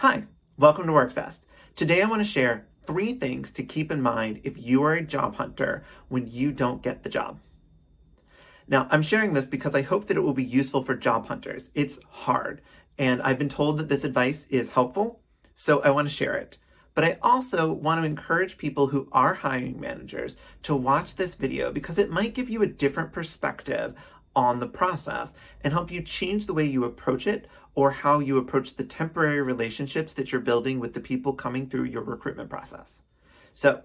Hi, welcome to WorkZest. Today I want to share 3 things to keep in mind if you are a job hunter when you don't get the job. Now, I'm sharing this because I hope that it will be useful for job hunters. It's hard, and I've been told that this advice is helpful, so I want to share it. But I also want to encourage people who are hiring managers to watch this video because it might give you a different perspective on the process and help you change the way you approach it or how you approach the temporary relationships that you're building with the people coming through your recruitment process. So,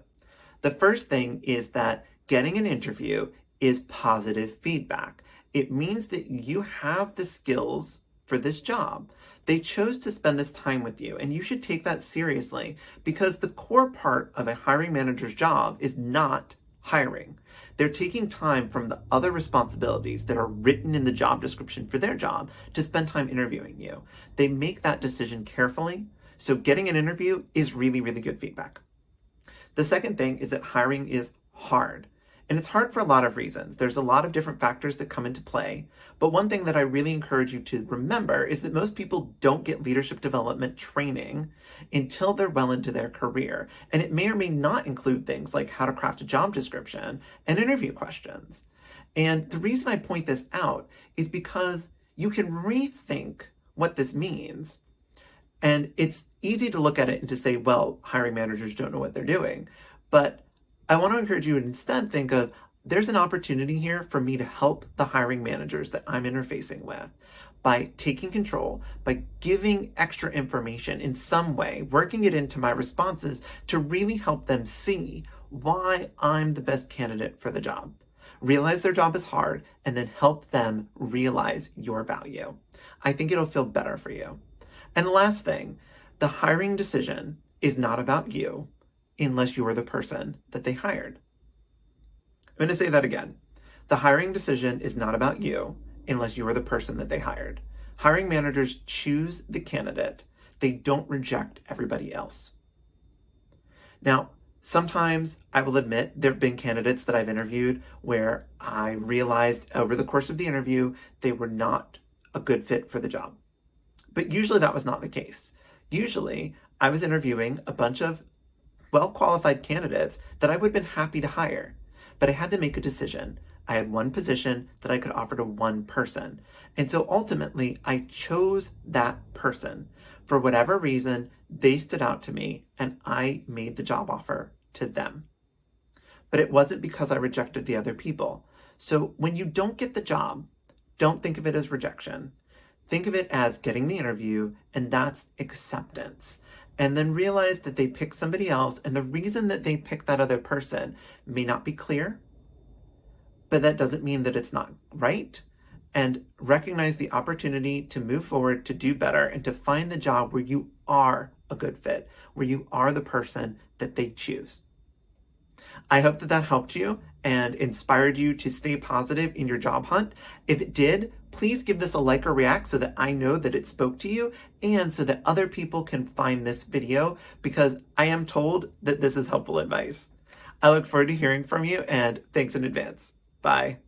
the first thing is that getting an interview is positive feedback. It means that you have the skills for this job. They chose to spend this time with you, and you should take that seriously because the core part of a hiring manager's job is not hiring. They're taking time from the other responsibilities that are written in the job description for their job to spend time interviewing you. They make that decision carefully, so getting an interview is really, really good feedback. The second thing is that hiring is hard. And it's hard for a lot of reasons. There's a lot of different factors that come into play. But one thing that I really encourage you to remember is that most people don't get leadership development training until they're well into their career. And it may or may not include things like how to craft a job description and interview questions. And the reason I point this out is because you can rethink what this means. And it's easy to look at it and to say, well, hiring managers don't know what they're doing. But I want to encourage you to instead think of there's an opportunity here for me to help the hiring managers that I'm interfacing with by taking control, by giving extra information in some way, working it into my responses to really help them see why I'm the best candidate for the job. Realize their job is hard and then help them realize your value. I think it'll feel better for you. And the last thing, the hiring decision is not about you unless you are the person that they hired. I'm going to say that again. The hiring decision is not about you unless you are the person that they hired. Hiring managers choose the candidate. They don't reject everybody else. Now, sometimes I will admit there have been candidates that I've interviewed where I realized over the course of the interview they were not a good fit for the job. But usually that was not the case. Usually I was interviewing a bunch of well-qualified candidates that I would have been happy to hire, but I had to make a decision. I had one position that I could offer to one person. And so ultimately, I chose that person. For whatever reason, they stood out to me and I made the job offer to them. But it wasn't because I rejected the other people. So when you don't get the job, don't think of it as rejection. Think of it as getting the interview, and that's acceptance. And then realize that they picked somebody else, and the reason that they picked that other person may not be clear, but that doesn't mean that it's not right. And recognize the opportunity to move forward, to do better, and to find the job where you are a good fit, where you are the person that they choose. I hope that that helped you and inspired you to stay positive in your job hunt. If it did, please give this a like or react so that I know that it spoke to you and so that other people can find this video because I am told that this is helpful advice. I look forward to hearing from you and thanks in advance. Bye.